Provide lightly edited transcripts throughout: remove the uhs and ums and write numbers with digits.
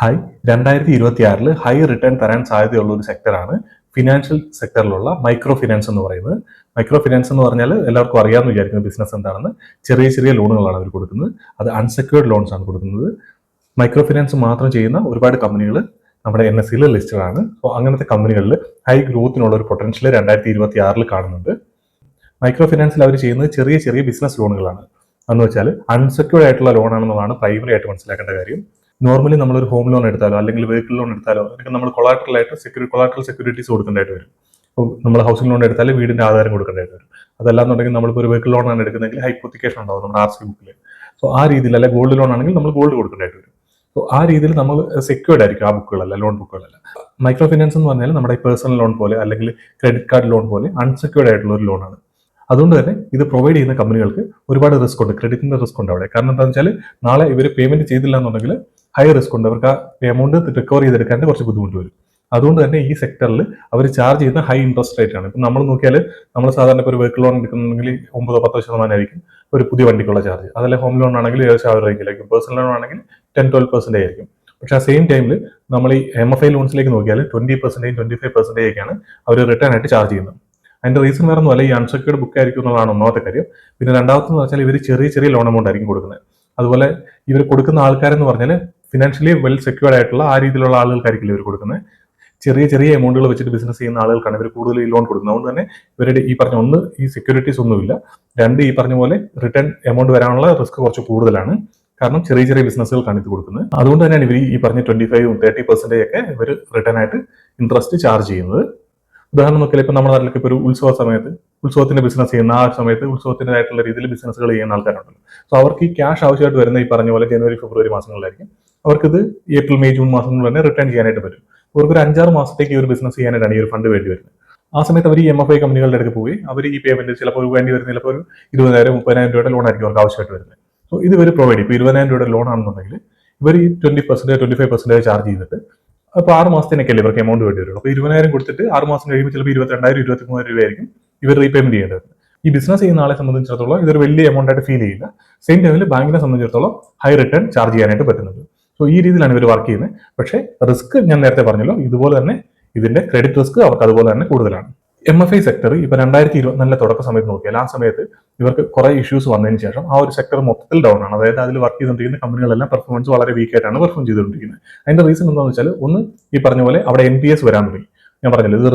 Hi 2026 high return തരാൻ സാധ്യതയുള്ള ഒരു സെക്ടറാണ് ഫിനാൻഷ്യൽ സെക്ടറിലുള്ള മൈക്രോ ഫിനാൻസ് എന്ന് പറയുന്നത്. മൈക്രോ ഫിനാൻസ് എന്ന് പറഞ്ഞാൽ എല്ലാവർക്കും അറിയാമെന്ന് വിചാരിക്കുന്ന ബിസിനസ് എന്താണെന്ന്. ചെറിയ ചെറിയ ലോണുകളാണ് അവർ കൊടുക്കുന്നത്. അത് അൺസെക്യൂർഡ് ലോൺസ് ആണ് കൊടുക്കുന്നത്. മൈക്രോ ഫിനാൻസ് മാത്രം ചെയ്യുന്ന ഒരുപാട് കമ്പനികൾ നമ്മുടെ NSE ലിസ്റ്റഡ് ആണ്. സോ അങ്ങനത്തെ കമ്പനികളിൽ ഹൈ ഗ്രോത്തിനുള്ള ഒരു പൊട്ടൻഷ്യൽ 2026 കാണുന്നുണ്ട്. മൈക്രോ ഫിനാൻസിൽ അവർ ചെയ്യുന്നത് ചെറിയ ചെറിയ ബിസിനസ് ലോണുകളാണ്. എന്ന് വെച്ചാൽ അൺസെക്യൂർഡ് ആയിട്ടുള്ള ലോൺ ആണെന്നുള്ളതാണ് പ്രൈമറി ആയിട്ട് മനസ്സിലാക്കേണ്ട കാര്യം. നോർമലി നമ്മളൊരു ഹോം ലോൺ എടുത്താലോ അല്ലെങ്കിൽ വെഹിക്കിൾ ലോൺ എടുത്താലോ അതൊക്കെ നമ്മൾ കൊളാട്രൽ സെക്യൂരിറ്റീസ് കൊടുക്കേണ്ടതായിട്ട് വരും. ഇപ്പോൾ നമ്മൾ ഹൗസിംഗ് ലോൺ എടുത്താൽ വീടിന്റെ ആധാരം കൊടുക്കേണ്ടതായിട്ട് വരും. അതല്ലാന്നുണ്ടെങ്കിൽ നമ്മളിപ്പോൾ ഒരു വെഹിക്കിൾ ലോൺ ആണ് എടുക്കുന്നതെങ്കിൽ ഹൈപ്പോത്തിക്കേഷൻ ഉണ്ടാവും നമ്മുടെ RC ബുക്കിൽ. സോ ആ രീതിയിൽ, അല്ലെ ഗോൾഡ് ലോൺ ആണെങ്കിൽ നമ്മൾ ഗോൾഡ് കൊടുക്കേണ്ടതായിട്ട് വരും. സോ ആ രീതിയിൽ നമ്മൾ സെക്യൂർഡ് ആയിരിക്കും ആ ബുക്കുകളല്ല, ലോൺ ബുക്കുകളല്ല. മൈക്രോ ഫിനാൻസ് എന്ന് പറഞ്ഞാൽ നമ്മുടെ പേഴ്സണൽ ലോൺ പോലെ അല്ലെങ്കിൽ ക്രെഡിറ്റ് കാർഡ് ലോൺ പോലെ അൺസെക്യൂർഡ് ആയിട്ടുള്ള ഒരു ലോണാണ്. അതുകൊണ്ട് തന്നെ ഇത് പ്രൊവൈഡ് ചെയ്യുന്ന കമ്പനികൾക്ക് ഒരുപാട് റിസ്ക് ഉണ്ട്, ക്രെഡിറ്റിന്റെ റിസ്ക് ഉണ്ട് അവിടെ. കാരണം എന്താണെന്ന് വെച്ചാൽ നാളെ ഇവർ പേയ്മെന്റ് ചെയ്തില്ല എന്നുണ്ടെങ്കിൽ ഹൈ റിസ്ക് ഉണ്ട്, അവർക്ക് ആ എമൗണ്ട് റിക്കവർ ചെയ്തെടുക്കാൻ കുറച്ച് ബുദ്ധിമുട്ട് വരും. അതുകൊണ്ട് തന്നെ ഈ സെക്ടറിൽ അവർ ചാർജ് ചെയ്യുന്ന ഹൈ ഇൻട്രസ്റ്റ് റേറ്റ് ആണ്. ഇപ്പം നമ്മൾ നോക്കിയാൽ നമ്മൾ സാധാരണ ഇപ്പോൾ ഒരു വെഹിക്കിൾ ലോൺ എടുക്കുന്നുണ്ടെങ്കിൽ 9-10% ആയിരിക്കും ഒരു പുതിയ വണ്ടിക്കുള്ള ചാർജ്. അതല്ല ഹോം ലോൺ ആണെങ്കിൽ ഏകദേശം ആ റേഞ്ചിലായിരിക്കും. പേഴ്സണൽ ലോൺ ആണെങ്കിൽ 10-12% ആയിരിക്കും. പക്ഷേ ആ സെയിം ടൈമിൽ നമ്മൾ ഈ MFI ലോൺസിലേക്ക് നോക്കിയാൽ 20%, 25% ഒക്കെയാണ് അവർ റിട്ടേൺ ആയിട്ട് ചാർജ് ചെയ്യുന്നത്. അതിന്റെ റീസൺ വേറെ ഒന്നുമല്ല, ഈ അൺസെക്യൂർഡ് ബുക്ക് ആയിരിക്കും എന്നുള്ളതാണ് ഒന്നാമത്തെ കാര്യം. പിന്നെ രണ്ടാമത്തെന്ന് വെച്ചാൽ ഇവർ ചെറിയ ചെറിയ ലോൺ എമൗണ്ട് ആയിരിക്കും കൊടുക്കുന്നത്. അതുപോലെ ഇവർ കൊടുക്കുന്ന ആൾക്കാരെന്ന് പറഞ്ഞാൽ ഫിനാൻഷ്യലി വെൽ സെക്യൂർഡ് ആയിട്ടുള്ള ആ രീതിയിലുള്ള ആളുകൾക്കായിരിക്കില്ല ഇവർ കൊടുക്കുന്നത്. ചെറിയ ചെറിയ എമൗണ്ടുകൾ വെച്ചിട്ട് ബിസിനസ് ചെയ്യുന്ന ആളുകൾക്കാണ് ഇവർ കൂടുതൽ ഈ ലോൺ കൊടുക്കുന്നത്. അതുകൊണ്ട് തന്നെ ഇവരുടെ ഈ പറഞ്ഞ ഒന്ന്, ഈ സെക്യൂരിറ്റീസ് ഒന്നുമില്ല. രണ്ട്, ഈ പറഞ്ഞ പോലെ റിട്ടേൺ എമൗണ്ട് വരാനുള്ള റിസ്ക് കുറച്ച് കൂടുതലാണ്. കാരണം ചെറിയ ചെറിയ ബിസിനസ്സുകൾക്കാണ് ഇത് കൊടുക്കുന്നത്. അതുകൊണ്ട് തന്നെയാണ് ഇവർ ഈ പറഞ്ഞ 25-30% ഒക്കെ ഇവർ റിട്ടേൺ ആയിട്ട് ഇൻട്രസ്റ്റ് ചാർജ് ചെയ്യുന്നത്. ഉദാഹരണം നോക്കിയാൽ ഇപ്പൊ നമ്മുടെ നാട്ടിലൊക്കെ ഇപ്പോൾ ഒരു ഉത്സവ സമയത്ത് ഉത്സവത്തിന്റെ ബിസിനസ് ചെയ്യുന്ന ആ സമയത്ത് ഉത്സവത്തിൻ്റെതായിട്ടുള്ള രീതിയിൽ ബിസിനസ്സുകൾ ചെയ്യുന്ന ആൾക്കാരുണ്ടല്ലോ. സോ അവർക്ക് ഈ ക്യാഷ് ആവശ്യമായിട്ട് വരുന്ന ഈ പറഞ്ഞ പോലെ ജനുവരി, ഫെബ്രുവരി മാസങ്ങളിലായിരിക്കും. അവർക്കിത് ഏപ്രിൽ, മെയ്, ജൂൺ മാസങ്ങളിൽ തന്നെ റിട്ടേൺ ചെയ്യാനായിട്ട് പറ്റും. അവർക്ക് ഒരു 5-6 മാസത്തേക്ക് ഈ ഒരു ബിസിനസ് ചെയ്യാനായിട്ടാണ് ഈ ഒരു ഫണ്ട് വേണ്ടി വരുന്നത്. ആ സമയത്ത് അവർ ഈ MFI കമ്പനികളുടെ അടുത്ത് പോയി അവർ ഈ പേയ്മെന്റ് ചിലപ്പോൾ വേണ്ടി വരുന്ന ചിലപ്പോൾ ഒരു 20,000-30,000 രൂപയുടെ ലോൺ ആയിരിക്കും അവർക്ക് ആവശ്യമായിട്ട് വരുന്നത്. സോ ഇത് ഇവർ പ്രൊവൈഡ് ചെയ്യും. ഇപ്പോൾ 20,000 രൂപയുടെ ലോൺ ആണെന്നുണ്ടെങ്കിൽ ഇവർ ഈ 20%, 25% ചാർജ് ചെയ്തിട്ട് അപ്പോൾ 6 മാസത്തിനൊക്കെയല്ലേ ഇവർക്ക് എമൗണ്ട് വേണ്ടി വരുള്ളൂ. അപ്പോൾ 20,000 കൊടുത്തിട്ട് 6 മാസം കഴിയുമ്പോൾ ചിലപ്പോൾ 22,000-23,000 രൂപയായിരിക്കും ഇവർ റീപേയ്മെന്റ് ചെയ്യേണ്ടത്. ഈ ബിസിനസ് ചെയ്യുന്ന ആളെ സംബന്ധിച്ചിടത്തോളം ഇതൊരു വലിയ എമൗണ്ട് ആയിട്ട് ഫീൽ ചെയ്യില്ല. സെയിം ടൈമിൽ ബാങ്കിനെ സംബന്ധിച്ചിടത്തോളം ഹൈ റിട്ടേൺ ചാർജ് ചെയ്യാനായിട്ട് പറ്റുന്നുണ്ട്. സോ ഈ രീതിയിലാണ് ഇവർ വർക്ക് ചെയ്യുന്നത്. പക്ഷേ റിസ്ക് ഞാൻ നേരത്തെ പറഞ്ഞല്ലോ, ഇതുപോലെ തന്നെ ഇതിന്റെ ക്രെഡിറ്റ് റിസ്ക് അവർക്ക് അതുപോലെ തന്നെ കൂടുതലാണ്. MFI സെക്ടർ ഇപ്പൊ 2024 തുടക്ക സമയത്ത് നോക്കിയാൽ ആ സമയത്ത് ഇവർക്ക് കുറെ ഇഷ്യൂസ് വന്നതിന് ശേഷം ആ ഒരു സെക്ടർ മൊത്തത്തിൽ ഡൗൺ ആണ്. അതായത് അതിൽ വർക്ക് ചെയ്തുകൊണ്ടിരിക്കുന്ന കമ്പനികളെല്ലാം പെർഫോമൻസ് വളരെ വീക്ക് ആയിട്ടാണ് പെർഫോം ചെയ്തുകൊണ്ടിരിക്കുന്നത്. അതിന്റെ റീസൺ എന്താണെന്ന് വെച്ചാൽ, ഒന്ന്, ഈ പറഞ്ഞ പോലെ അവിടെ NPS വരാൻ തുടങ്ങി. ഞാൻ പറഞ്ഞല്ലോ ഇത്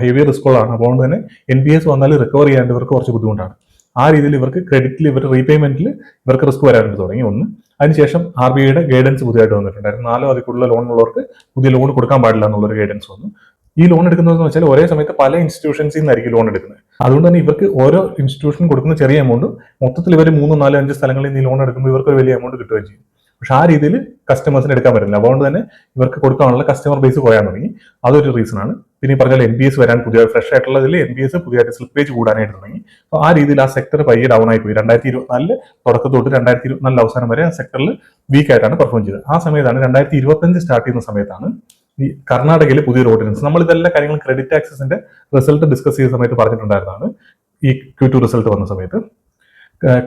ഹെവി റിസ്കുകളാണ്. അതുകൊണ്ട് തന്നെ NPS വന്നാൽ റിക്കവർ ചെയ്യാൻ ഇവർക്ക് കുറച്ച് ബുദ്ധിമുട്ടാണ്. ആ രീതിയിൽ ഇവർക്ക് ക്രെഡിറ്റിൽ, ഇവർ റീപേയ്മെന്റിൽ ഇവർക്ക് റിസ്ക് വരാനായിട്ട് തുടങ്ങി. ഒന്ന്, അതിനുശേഷം RBIയുടെ ഗൈഡൻസ് പുതിയതായിട്ട് വന്നിട്ടുണ്ടായിരുന്നു. 4 അതിൽ കൂടുതൽ ലോൺ ഉള്ളവർക്ക് പുതിയ ലോൺ കൊടുക്കാൻ പാടില്ല എന്നുള്ളൊരു ഗൈഡൻസ് വന്നു. ഈ ലോൺ എടുക്കുന്നതെന്ന് വെച്ചാൽ ഒരേ സമയത്ത് പല ഇൻസ്റ്റിറ്റ്യൂഷൻസിൽ നിന്നായിരിക്കും ലോൺ എടുക്കുന്നത്. അതുകൊണ്ട് തന്നെ ഇവർക്ക് ഓരോ ഇൻസ്റ്റിറ്റ്യൂഷനും കൊടുക്കുന്ന ചെറിയ എമൗണ്ട് മൊത്തത്തിൽ ഇവർ 3-4-5 സ്ഥലങ്ങളിൽ നിന്ന് ഈ ലോൺ എടുക്കുമ്പോൾ ഇവർക്ക് ഒരു വലിയ എമൗണ്ട് കിട്ടുകയും ചെയ്യും. പക്ഷെ ആ രീതിയിൽ കസ്റ്റമേഴ്സിന് എടുക്കാൻ പറ്റില്ല. അതുകൊണ്ട് തന്നെ ഇവർക്ക് കൊടുക്കാനുള്ള കസ്റ്റമർ ബേസ് കുറയാൻ തുടങ്ങി. അതൊരു റീസൺ ആണ്. പിന്നെ ഈ പറഞ്ഞാൽ NPS വരാൻ പുതിയ ഫ്രഷ് ആയിട്ടുള്ളതിൽ NPS പുതിയതായിട്ട് സ്ലിപ്പേജ് കൂടാനായിട്ട് തുടങ്ങി. അപ്പോൾ ആ രീതിയിൽ ആ സെക്ടർ പയ്യെ ഡൗൺ ആയി പോയി. 2024 തുടക്കത്തോട്ട് 2024 അവസാനം വരെ ആ സെക്ടറിൽ വീക്ക് ആയിട്ടാണ് പെർഫോം ചെയ്തത്. ആ സമയത്താണ് 2025 സ്റ്റാർട്ട് ചെയ്യുന്ന സമയത്താണ് ഈ കർണാടകയിൽ പുതിയൊരു ഓർഡിനൻസ്. നമ്മൾ ഇതെല്ലാം കാര്യങ്ങളും ക്രെഡിറ്റ് ആക്സസിന്റെ റിസൾട്ട് ഡിസ്കസ് ചെയ്ത സമയത്ത് പറഞ്ഞിട്ടുണ്ടായിരുന്നതാണ്. ഈ Q2 റിസൾട്ട് വന്ന സമയത്ത്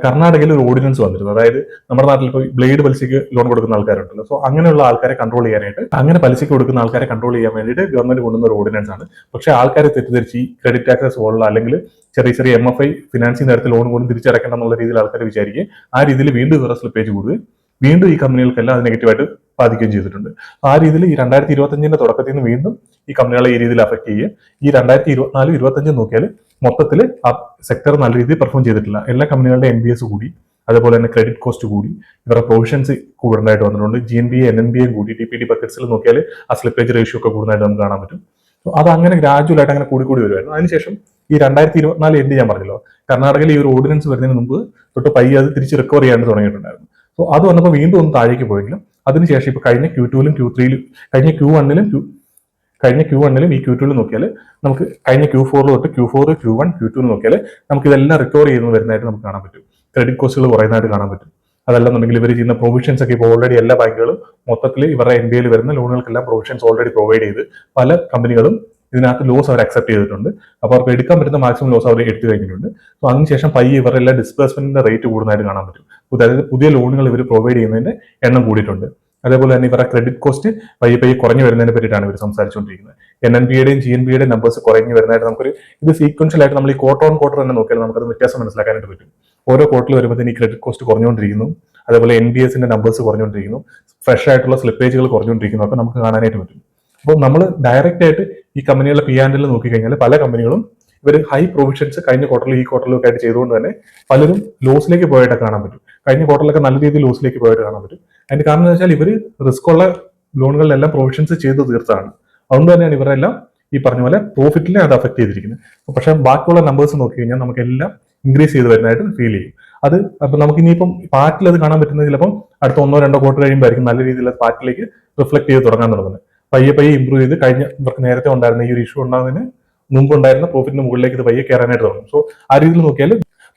കർണാടകയിൽ ഒരു ഓർഡിനൻസ് വന്നിരുന്നു. അതായത് നമ്മുടെ നാട്ടിൽ ഇപ്പോൾ ബ്ലേഡ് പലിശയ്ക്ക് ലോൺ കൊടുക്കുന്ന ആൾക്കാരുണ്ടല്ലോ. സോ അങ്ങനെയുള്ള ആൾക്കാരെ കൺട്രോൾ ചെയ്യാനായിട്ട്, അങ്ങനെ പലിശയ്ക്ക് കൊടുക്കുന്ന ആൾക്കാരെ കൺട്രോൾ ചെയ്യാൻ വേണ്ടിയിട്ട് ഗവൺമെന്റ് കൊണ്ടുവന്ന ഒരു ഓർഡിനൻസ് ആണ്. പക്ഷേ ആൾക്കാരെ തെറ്റിദ്ധരിച്ച് ഈ ക്രെഡിറ്റ് ആക്സസ് പോലുള്ള അല്ലെങ്കിൽ ചെറിയ ചെറിയ MFI ഫിനാൻസിംഗ് തരത്തിൽ ലോൺ പോലും തിരിച്ചടക്കേണ്ട എന്നുള്ള രീതിയിൽ ആൾക്കാർ വിചാരിക്കുക. ആ രീതിയിൽ വീണ്ടും ഇവരുടെ സ്ലിപ്പേജ് കൂടുകയും വീണ്ടും ഈ കമ്പനികൾക്കെല്ലാം അത് നെഗറ്റീവായിട്ട് ബാധിക്കുകയും ചെയ്തിട്ടുണ്ട്. ആ രീതിയിൽ ഈ 2025 തുടക്കത്തിൽ നിന്ന് വീണ്ടും ഈ കമ്പനികളെ ഈ രീതിയിൽ അഫക്ട് ചെയ്യുക. ഈ 2024-25 നോക്കിയാൽ മൊത്തത്തിൽ ആ സെക്ടർ നല്ല രീതിയിൽ പെർഫോം ചെയ്തിട്ടില്ല. എല്ലാ കമ്പനികളുടെ NPS കൂടി, അതുപോലെ തന്നെ ക്രെഡിറ്റ് കോസ്റ്റ് കൂടി, ഇവരുടെ പ്രൊവിഷൻസ് കൂടുതലായിട്ട് വന്നിട്ടുണ്ട്. GNPA, NNPA കൂടി. TPD ബക്കറ്റ്സിൽ നോക്കിയാൽ ആ സ്ലിപ്പേജ് റേഷ്യോ ഒക്കെ കൂടുതലായിട്ട് നമുക്ക് കാണാൻ പറ്റും. അത് അങ്ങനെ ഗ്രാജുവലായിട്ട് അങ്ങനെ കൂടി വരുമായിരുന്നു. അതിനുശേഷം ഈ 2024 എൻഡ് ഞാൻ പറഞ്ഞല്ലോ, കർണാടകയിൽ ഈ ഒരു ഓർഡിനൻസ് വരുന്നതിന് മുമ്പ് തൊട്ട് പയ്യെ അത് തിരിച്ച് റിക്കവർ ചെയ്യാൻ തുടങ്ങിയിട്ടുണ്ടായിരുന്നു. സോ അത് വന്നപ്പോൾ വീണ്ടും ഒന്ന് താഴേക്ക് പോയെങ്കിലും അതിനുശേഷം ഇപ്പൊ കഴിഞ്ഞ Q2-ലും Q3-ലും കഴിഞ്ഞ Q1-ലും ഈ Q2-ലും നോക്കിയാൽ നമുക്ക് കഴിഞ്ഞ Q4 തൊട്ട് Q4, Q1, Q2 നോക്കിയാൽ നമുക്ക് ഇതെല്ലാം റിക്കവർ ചെയ്യുന്നത് വരുന്നതായിട്ട് നമുക്ക് കാണാൻ പറ്റും. ക്രെഡിറ്റ് കോസ്റ്റുകൾ കുറയുന്നതായിട്ട് കാണാൻ പറ്റും. അതല്ലെന്നുണ്ടെങ്കിൽ ഇവർ ചെയ്യുന്ന പ്രൊവിഷൻസ് ഒക്കെ ഇപ്പോൾ ഓൾറെഡി എല്ലാ ബാങ്കുകളും മൊത്തത്തിൽ ഇവരുടെ NBAയിൽ വരുന്ന ലോണുകൾക്കെല്ലാം പ്രൊവിഷൻസ് ഓൾറെഡി പ്രൊവൈഡ് ചെയ്ത് പല കമ്പനികളും ഇതിനകത്ത് ലോസ് അവർ അക്സെപ്റ്റ് ചെയ്തിട്ടുണ്ട്. അപ്പോൾ അവർക്ക് എടുക്കാൻ പറ്റുന്ന മാക്സിമം ലോസ് അവർ എടുത്തു കഴിഞ്ഞിട്ടുണ്ട്. സോ അതിനുശേഷം പയ്യെ ഇവരെല്ലാം ഡിസ്ബേഴ്സ്മെന്റിന്റെ റേറ്റ് കൂടുന്നതായിട്ട് കാണാൻ പറ്റും. അതായത് പുതിയ ലോണുകൾ ഇവർ പ്രൊവൈഡ് ചെയ്യുന്നതിന്റെ എണ്ണം കൂടിയിട്ടുണ്ട്. അതേപോലെ തന്നെ ഇവരുടെ ക്രെഡിറ്റ് കോസ്റ്റ് പയ്യെ കുറഞ്ഞു വരുന്നതിനെ പറ്റിയിട്ടാണ് ഇവർ സംസാരിച്ചുകൊണ്ടിരിക്കുന്നത്. NNBയുടെയും GNBയുടെയും നമ്പേഴ്സ് കുറഞ്ഞു വരുന്നതായിട്ട് നമുക്കൊരു ഇത് സീക്വൻഷ്യൽ ആയിട്ട് നമ്മൾ ഈ ക്വാർട്ടർ ഓൺ ക്വാർട്ടർ തന്നെ നോക്കിയാൽ നമുക്കത് വ്യത്യാസം മനസ്സിലാക്കാനായിട്ട് പറ്റും. ഓരോ ക്വാർട്ടറിൽ വരുമ്പോഴത്തേന് ഈ ക്രെഡിറ്റ് കോസ്റ്റ് കുറഞ്ഞുകൊണ്ടിരിക്കുന്നു, അതേപോലെ NBSന്റെ നമ്പേഴ്സ് കുറഞ്ഞുകൊണ്ടിരിക്കുന്നു, ഫ്രഷ് ആയിട്ടുള്ള സ്ലിപ്പേജുകൾ കുറഞ്ഞുകൊണ്ടിരിക്കുന്നു ഒക്കെ നമുക്ക് കാണാനായിട്ട് പറ്റും. അപ്പോൾ നമ്മൾ ഡയറക്റ്റ് ആയിട്ട് ഈ കമ്പനികളുടെ P&L നോക്കിക്കഴിഞ്ഞാൽ പല കമ്പനികളും ഇവർ ഹൈ പ്രൊവിഷൻസ് കഴിഞ്ഞ ക്വാർട്ടറിൽ ഈ ക്വാർട്ടറിലും ഒക്കെ ആയിട്ട് ചെയ്തുകൊണ്ട് തന്നെ പലരും ലോസിലേക്ക് പോയിട്ട് കാണാൻ പറ്റും. കഴിഞ്ഞ ക്വാർട്ടറിലൊക്കെ നല്ല രീതിയിൽ ലോസിലേക്ക് പോയിട്ട് കാണാൻ പറ്റും. അതിന്റെ കാരണം എന്ന് വെച്ചാൽ ഇവർ റിസ്ക് ഉള്ള ലോണുകളിലെല്ലാം പ്രൊവിഷൻസ് ചെയ്ത് തീർത്താണ്. അതുകൊണ്ട് തന്നെയാണ് ഇവരെല്ലാം ഈ പറഞ്ഞ പോലെ പ്രോഫിറ്റിനെ അത് അഫക്ട് ചെയ്തിരിക്കുന്നത്. പക്ഷെ ബാക്കിയുള്ള നമ്പേഴ്സ് നോക്കി കഴിഞ്ഞാൽ നമുക്കെല്ലാം ഇൻക്രീസ് ചെയ്ത് വരുന്നതായിട്ട് ഫീൽ ചെയ്യും. അത് അപ്പൊ നമുക്ക് ഇനിയിപ്പം പാർട്ടിൽ അത് കാണാൻ പറ്റുന്നത് ചിലപ്പം അടുത്ത 1-2 ക്വാർട്ടർ കഴിയുമ്പോഴായിരിക്കും നല്ല രീതിയിൽ അത് പാർട്ടിലേക്ക് റിഫ്ലക്ട് ചെയ്ത് തുടങ്ങാൻ തുടങ്ങുന്നത്. പയ്യെ ഇമ്പ്രൂവ് ചെയ്ത് കഴിഞ്ഞ ഇവർക്ക് നേരത്തെ ഉണ്ടായിരുന്ന ഈ ഒരു ഇഷ്യൂ ഉണ്ടാകുന്നതിന് മുമ്പ് ഉണ്ടായിരുന്ന പ്രോഫിറ്റിന് മുകളിലേക്ക് ഇത് പയ്യെ കയറാനായിട്ട് തുടങ്ങും. സോ ആ രീതിയിൽ നോക്കിയാൽ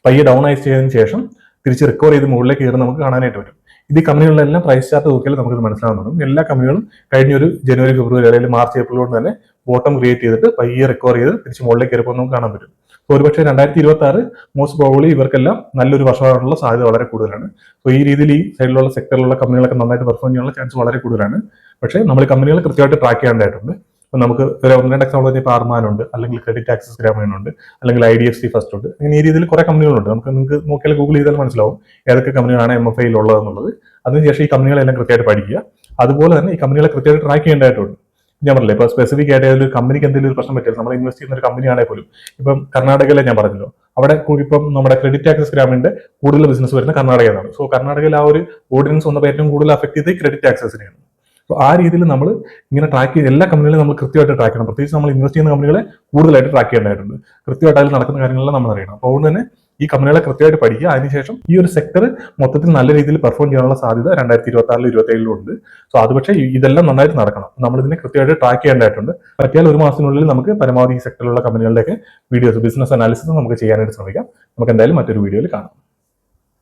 പയ്യെ ഡൗൺ ആയി ചെയ്തതിന് ശേഷം തിരിച്ച് റിക്കവർ ചെയ്ത് മുകളിലേക്ക് കയറി നമുക്ക് കാണാനായിട്ട് പറ്റും. ഇത് ഈ കമ്പനികളിലെല്ലാം പ്രൈസ് ചാർട്ട് നോക്കിയാൽ നമുക്കിത് മനസ്സിലാവുന്നുണ്ട്. എല്ലാ കമ്പനികളും കഴിഞ്ഞ ഒരു ജനുവരി, ഫെബ്രുവരി അല്ലെങ്കിൽ മാർച്ച്, ഏപ്രിൽ കൊണ്ട് തന്നെ ബോട്ടം ക്രിയേറ്റ് ചെയ്തിട്ട് പയ്യെ റിക്കവർ ചെയ്ത് തിരിച്ച് മുകളിലേക്ക് കയറിപ്പോൾ നമുക്ക് കാണാൻ പറ്റും. ഒരുപക്ഷെ 2026 മോസ്റ്റ് പ്രോബബ്ലി ഇവർക്കെല്ലാം നല്ലൊരു വർഷമാകാനുള്ള സാധ്യത വളരെ കൂടുതലാണ്. സോ ഈ രീതിയിൽ ഈ സൈഡിലുള്ള സെക്ടറിലുള്ള കമ്പനികളൊക്കെ നന്നായിട്ട് പെർഫോം ചെയ്യാനുള്ള ചാൻസ് വളരെ കൂടുതലാണ്. പക്ഷേ നമ്മൾ കമ്പനികൾ കൃത്യമായിട്ട് ട്രാക്ക് ചെയ്യേണ്ടതായിട്ടുണ്ട്. ഇപ്പം നമുക്ക് ഒരു 1-2 എക്സാമ്പിൾ പറഞ്ഞാൽ ഇപ്പോൾ ആർമാനുണ്ട്, അല്ലെങ്കിൽ ക്രെഡിറ്റ് ആക്സസ് ഗ്രാമീണുണ്ട്, അല്ലെങ്കിൽ IDFC ഫസ്റ്റ് ഉണ്ട്. അങ്ങനെ ഈ രീതിയിൽ കുറെ കമ്പനികളുണ്ട്. നിങ്ങൾക്ക് നോക്കിയാൽ ഗൂഗിൾ ചെയ്താൽ മനസ്സിലാവും ഏതൊക്കെ കമ്പനികളാണ് MFIയിൽ ഉള്ളതെന്നുള്ളത്. അതിനുശേഷം ഈ കമ്പനികളെല്ലാം കൃത്യമായിട്ട് പഠിക്കുക. അതുപോലെ തന്നെ ഈ കമ്പനികളെ കൃത്യമായിട്ട് ട്രാക്ക് ചെയ്യേണ്ടതായിട്ടുണ്ട്. ഞാൻ പറഞ്ഞില്ലേ, ഇപ്പോൾ സ്പെസിഫിക് ആയിട്ട് ഒരു കമ്പനിക്ക് എന്തെങ്കിലും ഒരു പ്രശ്നം പറ്റിയാൽ നമ്മൾ ഇൻവെസ്റ്റ് ചെയ്യുന്ന ഒരു കമ്പനിയാണെങ്കിൽ പോലും ഇപ്പം കർണാടകയിലെ ഞാൻ പറഞ്ഞല്ലോ, അവിടെ ഇപ്പം നമ്മുടെ ക്രെഡിറ്റ് ആക്സസ് ഗ്രാമിന്റെ കൂടുതൽ ബിസിനസ് വരുന്ന കർണാടകയിലാണ്. സോ കർണാടകയിൽ ആ ഒരു ഓർഡിനൻസ് വന്നപ്പോൾ ഏറ്റവും കൂടുതൽ അഫക്ട് ചെയ്ത് ക്രെഡിറ്റ് ആക്സസിനെയാണ്. സോ ആ രീതിയിൽ നമ്മൾ ഇങ്ങനെ ട്രാക്ക് ചെയ്ത് എല്ലാ കമ്പനികളും നമ്മൾ കൃത്യമായിട്ട് ട്രാക്ക് ചെയ്യണം. പ്രത്യേകിച്ച് നമ്മൾ ഇൻവെസ്റ്റ് ചെയ്യുന്ന കമ്പനികളെ കൂടുതലായിട്ട് ട്രാക്ക് ചെയ്യേണ്ടതായിട്ടുണ്ട്. കൃത്യമായിട്ട് അതിൽ നടക്കുന്ന കാര്യങ്ങളെല്ലാം നമ്മൾ അറിയണം. അപ്പോൾ അതുകൊണ്ട് തന്നെ ഈ കമ്പനികളെ കൃത്യമായിട്ട് പഠിക്കുക. അതിനുശേഷം ഈ ഒരു സെക്ടർ മൊത്തത്തിൽ നല്ല രീതിയിൽ പെർഫോം ചെയ്യാനുള്ള സാധ്യത 2026 27 ഉണ്ട്. സോ അത് പക്ഷേ ഇതെല്ലാം നന്നായിട്ട് നടക്കണം. നമ്മൾ ഇതിനെ കൃത്യമായിട്ട് ട്രാക്ക് ചെയ്യേണ്ടതായിട്ടുണ്ട്. പറ്റിയാൽ ഒരു മാസത്തിനുള്ളിൽ നമുക്ക് പരമാവധി ഈ സെക്ടറിലുള്ള കമ്പനികളുടെയൊക്കെ വീഡിയോസ്, ബിസിനസ് അനാലിസിസ് നമുക്ക് ചെയ്യാനായിട്ട് ശ്രമിക്കാം. നമുക്ക് എന്തായാലും മറ്റൊരു വീഡിയോയിൽ കാണാം.